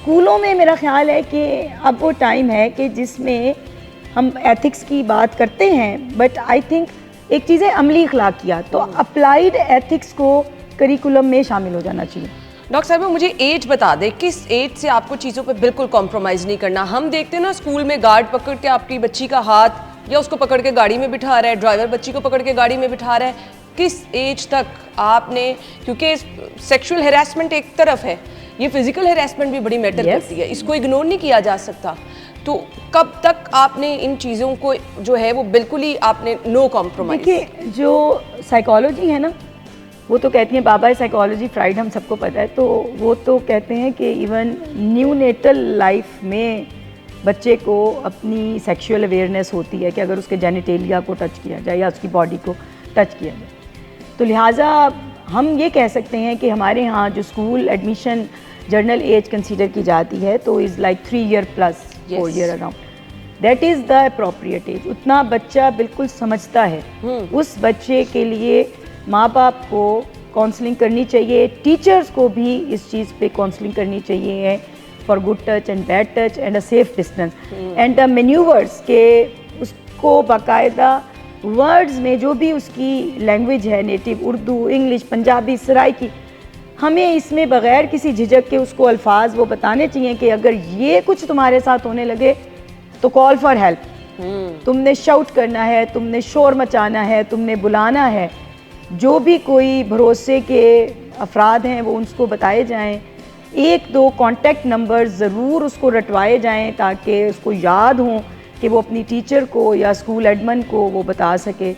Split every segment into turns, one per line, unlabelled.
स्कूलों में मेरा ख्याल है कि अब वो टाइम है कि जिसमें हम एथिक्स की बात करते हैं, बट आई थिंक एक चीज़ है अमली अखलाकियात, तो अप्लाइड एथिक्स को करिकुलम में शामिल हो जाना चाहिए।
डॉक्टर साहब मुझे एज बता दें, किस एज से आपको चीज़ों पे बिल्कुल कॉम्प्रोमाइज़ नहीं करना? हम देखते हैं ना स्कूल में गार्ड पकड़ के आपकी बच्ची का हाथ या उसको पकड़ के गाड़ी में बिठा रहा है, ड्राइवर बच्ची को पकड़ के गाड़ी में बिठा रहा है। किस एज तक आपने, क्योंकि सेक्सुअल हैरेसमेंट एक तरफ है, ये फिजिकल हैरेसमेंट भी बड़ी मैटर करती है, इसको इग्नोर नहीं किया जा सकता। तो कब तक आपने इन चीज़ों को जो है वो बिल्कुल ही आपने नो कॉम्प्रोमाइज़?
देखिए, जो साइकोलॉजी है ना, वो तो कहती हैं बाबा साइकोलॉजी फ्राइड, हम सबको पता है। तो वो तो कहते हैं कि इवन न्यूनेटल लाइफ में बच्चे को अपनी सेक्सुअल अवेयरनेस होती है कि अगर उसके जेनिटेलिया को टच किया जाए या उसकी बॉडी को टच किया जाए, तो लिहाजा हम ये कह सकते हैं कि हमारे यहाँ जो school admission general age consider की जाती है तो is like 3 year plus 4 year around, that is the appropriate age. उतना बच्चा बिल्कुल समझता है। उस बच्चे के लिए माँ बाप को काउंसलिंग करनी चाहिए, टीचर्स को भी इस चीज़ पे काउंसलिंग करनी चाहिए for good touch and bad touch and a safe distance and the manoeuvres के उसको बाकायदा वर्ड्स में जो भी उसकी लैंग्वेज है, नेटिव उर्दू, इंग्लिश, पंजाबी, सराइकी, हमें इसमें बग़ैर किसी झिझक के उसको अल्फाज वो बताने चाहिए कि अगर ये कुछ तुम्हारे साथ होने लगे तो कॉल फॉर हेल्प। तुमने शाउट करना है, तुमने शोर मचाना है, तुमने बुलाना है। जो भी कोई भरोसे के अफराद हैं वो उसको बताए जाएं। 1-2 कॉन्टैक्ट नंबर ज़रूर उसको रटवाए जाएं ताकि उसको याद हों कि वो अपनी टीचर को या स्कूल एडमिन को वो बता सके।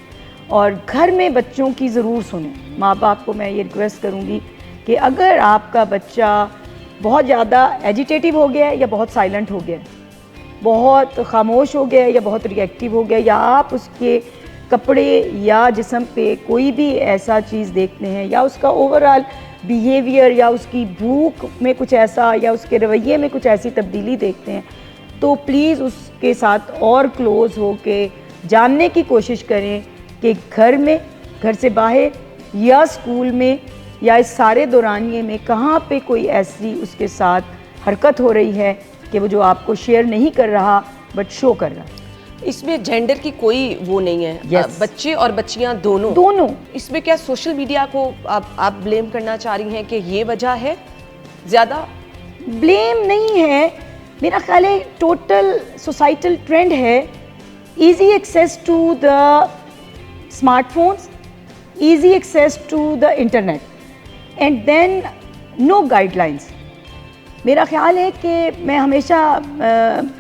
और घर में बच्चों की ज़रूर सुने। माँ बाप को मैं ये रिक्वेस्ट करूँगी कि अगर आपका बच्चा बहुत ज़्यादा एजिटेटिव हो गया है या बहुत साइलेंट हो गया है, बहुत खामोश हो गया है या बहुत रिएक्टिव हो गया, या आप उसके कपड़े या जिस्म पे कोई भी ऐसा चीज़ देखते हैं या उसका ओवरऑल बिहेवियर या उसकी भूख में कुछ ऐसा या उसके रवैये में कुछ ऐसी तब्दीली देखते हैं, तो प्लीज़ उसके साथ और क्लोज़ हो के जानने की कोशिश करें कि घर में, घर से बाहर या स्कूल में या इस सारे दौरानिए में कहाँ पे कोई ऐसी उसके साथ हरकत हो रही है कि वो जो आपको शेयर नहीं कर रहा बट शो कर रहा है।
इसमें जेंडर की कोई वो नहीं है।
yes.
बच्चे और बच्चियां दोनों। इसमें क्या सोशल मीडिया को आप ब्लेम करना चाह रही हैं कि ये वजह है? ज़्यादा
ब्लेम नहीं है, मेरा ख्याल है टोटल सोसाइटल ट्रेंड है। Easy access to the smartphones, easy access to the internet and then no guidelines. मेरा ख्याल है कि मैं हमेशा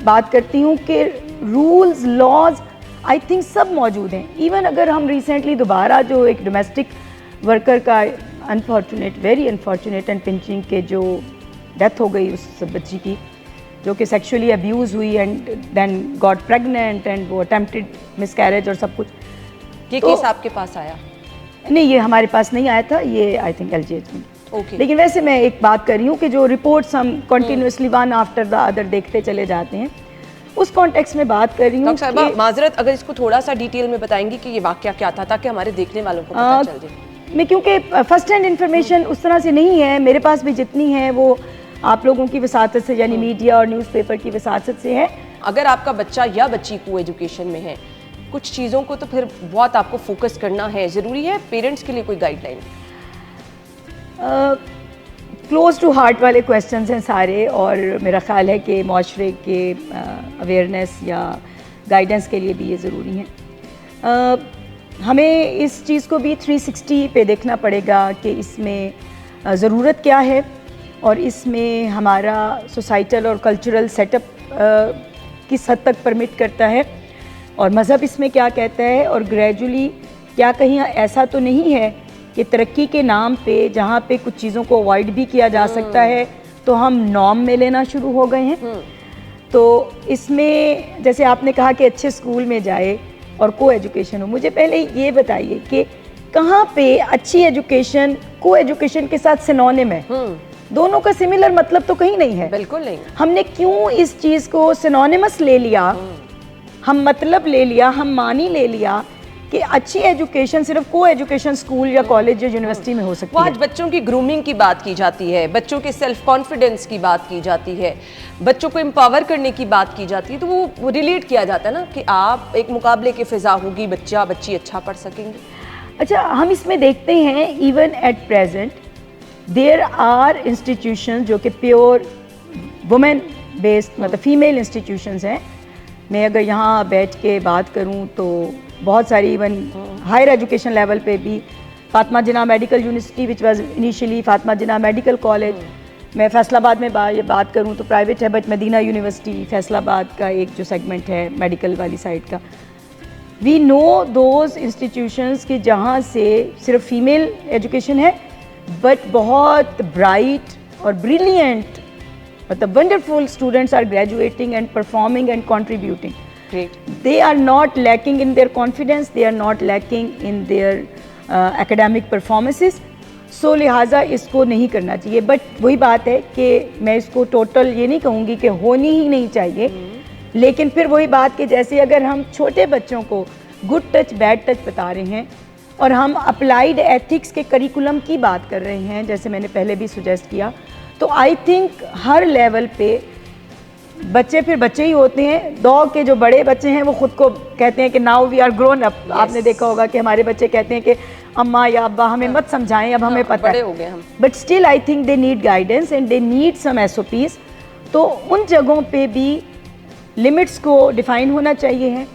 बात करती हूँ कि रूल्स, लॉज आई थिंक सब मौजूद हैं। इवन अगर हम रिसेंटली दोबारा जो एक डोमेस्टिक वर्कर का वेरी अनफॉर्चुनेट एंड पिंचिंग के जो डेथ हो गई उस बच्ची की जो कि सेक्सुअली अब्यूज़ हुई and then got pregnant and वो अटेम्प्टेड मिसकैरेज और सब कुछ,
ये केस आपके पास आया?
नहीं, ये हमारे पास नहीं आया था, ये आई थिंक LGH में। लेकिन वैसे मैं एक बात कर रही हूँ कि जो रिपोर्ट्स हम continuously one after the other देखते चले जाते हैं, उस कॉन्टेक्स्ट में बात कर रही हूँ।
डॉक्टर साहबा माजरत, अगर इसको थोड़ा सा डिटेल में बताएंगी कि ये वाकया क्या था ताकि हमारे देखने वालों को पता चल जाए।
मैं क्योंकि फर्स्ट हैंड इन्फॉर्मेशन उस तरह से नहीं है मेरे पास, भी जितनी है वो आप लोगों की वसातत से यानी मीडिया और न्यूज़पेपर की वसातत से है।
अगर आपका बच्चा या बच्ची को एजुकेशन में है, कुछ चीज़ों को तो फिर बहुत आपको फोकस करना है, ज़रूरी है। पेरेंट्स के लिए कोई गाइडलाइन?
क्लोज टू हार्ट वाले क्वेश्चंस हैं सारे, और मेरा ख्याल है कि माशरे के अवेयरनेस या गाइडेंस के लिए भी ये ज़रूरी है। हमें इस चीज़ को भी 360 पे देखना पड़ेगा कि इसमें ज़रूरत क्या है और इसमें हमारा सोसाइटल और कल्चरल सेटअप किस हद तक परमिट करता है और मज़हब इसमें क्या कहता है, और ग्रेजुअली क्या कहीं ऐसा तो नहीं है कि तरक्की के नाम पे जहाँ पे कुछ चीज़ों को अवॉइड भी किया जा सकता है तो हम नॉर्म में लेना शुरू हो गए हैं। तो इसमें जैसे आपने कहा कि अच्छे स्कूल में जाए और को एजुकेशन हो, मुझे पहले ये बताइए कि कहाँ पे अच्छी एजुकेशन को एजुकेशन के साथ सिनोनिम है? दोनों का सिमिलर मतलब तो कहीं नहीं है।
बिल्कुल नहीं।
हमने क्यों इस चीज़ को सिनोनिमस ले लिया, हम मतलब ले लिया, हम मानी ले लिया कि अच्छी एजुकेशन सिर्फ को एजुकेशन स्कूल या कॉलेज या यूनिवर्सिटी में हो सकती
वो
है।
आज बच्चों की ग्रूमिंग की बात की जाती है, बच्चों के सेल्फ कॉन्फिडेंस की बात की जाती है, बच्चों को एम्पावर करने की बात की जाती है, तो वो रिलेट किया जाता है ना कि आप एक मुकाबले की फिजा होगी, बच्चा बच्ची अच्छा पढ़ सकेंगे।
अच्छा, हम इसमें देखते हैं even at present there are institution जो कि प्योर वुमेन बेस्ड मतलब फीमेल इंस्टीट्यूशंस हैं। मैं अगर यहाँ बैठ के बात करूँ तो बहुत सारी इवन हायर एजुकेशन लेवल पे भी Fatima Jinnah medical university which was initially Fatima Jinnah medical college, मैं फैसलाबाद में बात करूँ तो प्राइवेट है, बट मदीना यूनिवर्सिटी फैसलाबाद का एक जो सेगमेंट है मेडिकल वाली साइड का, वी नो दोज इंस्टीट्यूशंस कि जहाँ से सिर्फ फीमेल एजुकेशन है बट बहुत ब्राइट और ब्रिलियंट मतलब wonderful students are graduating and performing and contributing.
Great.
They are not lacking in their confidence, they are not lacking in their academic performances. So लिहाजा इसको नहीं करना चाहिए। बट वही बात है कि मैं इसको टोटल ये नहीं कहूँगी कि होनी ही नहीं चाहिए, लेकिन फिर वही बात कि जैसे अगर हम छोटे बच्चों को गुड टच बैड टच बता रहे हैं और हम अप्लाइड एथिक्स के करिकुलम की बात कर रहे हैं, जैसे मैंने पहले भी सुजेस्ट किया, तो आई थिंक हर लेवल पे बच्चे फिर बच्चे ही होते हैं। डॉग के जो बड़े बच्चे हैं वो खुद को कहते हैं कि now we are grown up. आपने देखा होगा कि हमारे बच्चे कहते हैं कि अम्मा या अब्बा हमें मत समझाएं, अब हमें पता
बड़े
है।
हो गए हम।
But still I think they need guidance and they need some SOPs। तो उन जगहों पे भी लिमिट्स को डिफाइन होना चाहिए है